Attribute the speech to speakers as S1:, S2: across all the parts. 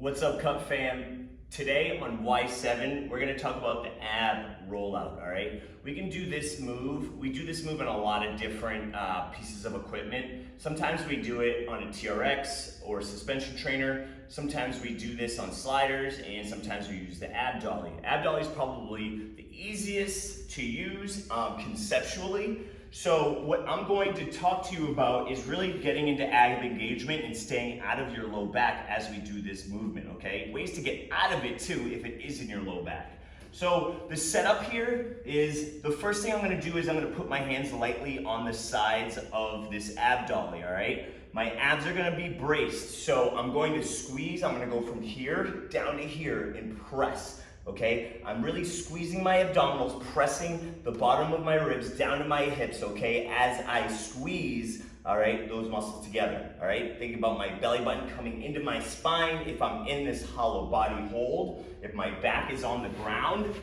S1: What's up, Cup fam? Today on Y7, we're gonna talk about the ab rollout, all right? We can do this move. We do this move in a lot of different pieces of equipment. Sometimes we do it on a TRX or a suspension trainer. Sometimes we do this on sliders, and sometimes we use the ab dolly. Ab dolly is probably the easiest to use conceptually. So what I'm going to talk to you about is really getting into ab engagement and staying out of your low back as we do this movement, okay? Ways to get out of it too if it is in your low back. So the setup here is, the first thing I'm gonna do is I'm gonna put my hands lightly on the sides of this ab dolly, all right? My abs are gonna be braced, so I'm going to squeeze. I'm gonna go from here down to here and press. Okay, I'm really squeezing my abdominals, pressing the bottom of my ribs down to my hips, okay, as I squeeze, all right, those muscles together, all right? Think about my belly button coming into my spine if I'm in this hollow body hold. If my back is on the ground,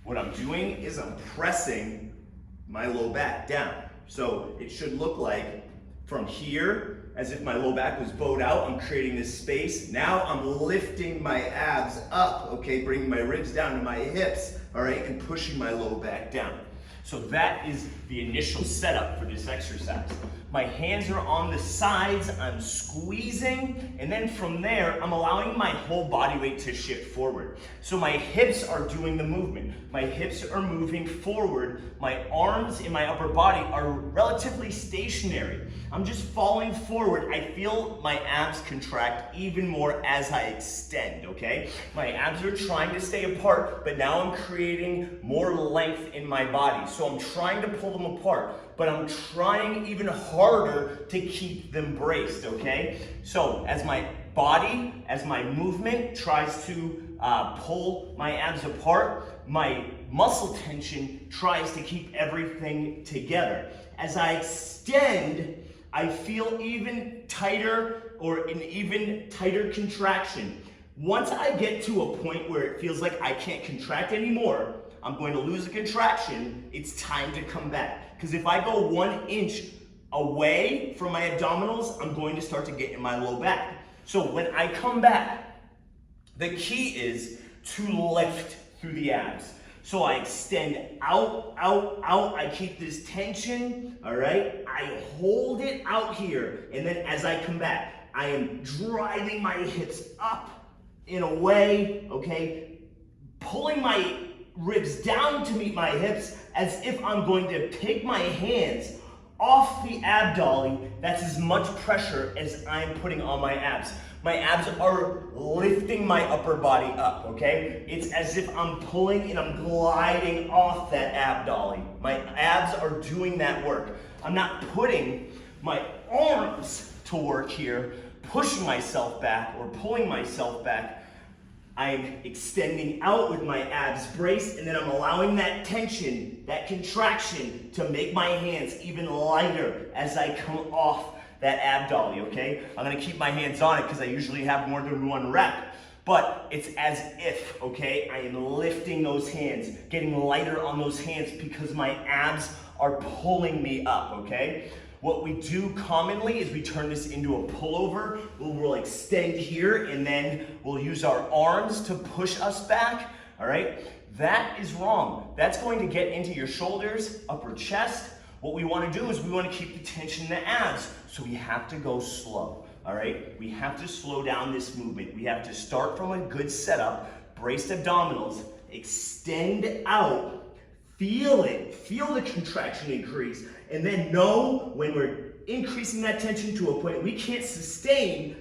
S1: what I'm doing is I'm pressing my low back down. So it should look like from here, as if my low back was bowed out, I'm creating this space. Now I'm lifting my abs up, okay, bringing my ribs down to my hips, all right, and pushing my low back down. So that is the initial setup for this exercise. My hands are on the sides, I'm squeezing, and then from there, I'm allowing my whole body weight to shift forward. So my hips are doing the movement. My hips are moving forward. My arms and my upper body are relatively stationary. I'm just falling forward. I feel my abs contract even more as I extend, okay? My abs are trying to stay apart, but now I'm creating more length in my body. So I'm trying to pull them apart, but I'm trying even harder to keep them braced, okay? So as my body, as my movement tries to pull my abs apart, my muscle tension tries to keep everything together. As I extend, I feel even tighter or an even tighter contraction. Once I get to a point where it feels like I can't contract anymore, I'm going to lose the contraction, it's time to come back. Because if I go 1 inch away from my abdominals, I'm going to start to get in my low back. So when I come back, the key is to lift through the abs. So I extend out, out, out. I keep this tension, all right? I hold it out here. And then as I come back, I am driving my hips up in a way, okay? Pulling my ribs down to meet my hips as if I'm going to take my hands off the ab dolly. That's as much pressure as I'm putting on my abs. My abs are lifting my upper body up, okay? It's as if I'm pulling and I'm gliding off that ab dolly. My abs are doing that work. I'm not putting my arms to work here, pushing myself back or pulling myself back. I'm extending out with my abs braced, and then I'm allowing that tension, that contraction, to make my hands even lighter as I come off that ab dolly, okay? I'm gonna keep my hands on it because I usually have more than one rep, but it's as if, okay, I am lifting those hands, getting lighter on those hands because my abs are pulling me up, okay? What we do commonly is we turn this into a pullover. We'll extend here and then we'll use our arms to push us back, all right? That is wrong. That's going to get into your shoulders, upper chest. What we want to do is we want to keep the tension in the abs, so we have to go slow, all right? We have to slow down this movement. We have to start from a good setup, braced abdominals, extend out, feel it, feel the contraction increase, and then know when we're increasing that tension to a point we can't sustain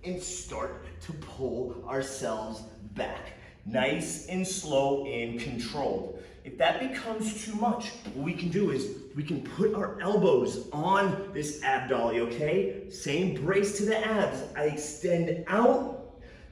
S1: and start to pull ourselves back. Nice and slow and controlled. If that becomes too much, what we can do is we can put our elbows on this ab dolly, okay? Same brace to the abs. I extend out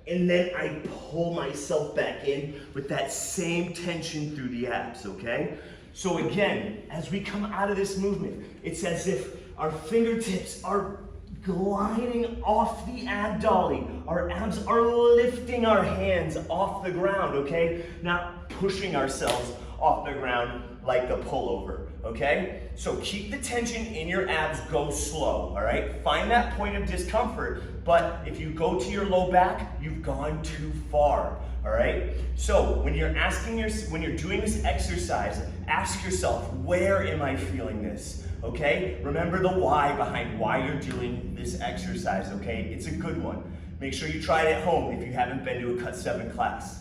S1: and then I pull myself back in with that same tension through the abs, okay? So again, as we come out of this movement, it's as if our fingertips are gliding off the ab dolly. Our abs are lifting our hands off the ground, okay? Not pushing ourselves off the ground like the pullover. okay? So keep the tension in your abs, go slow, all right? Find that point of discomfort, but if you go to your low back, you've gone too far, all right? So when you're doing this exercise, ask yourself, where am I feeling this? Okay? Remember the why behind why you're doing this exercise, okay? It's a good one. Make sure you try it at home if you haven't been to a Cut 7 class.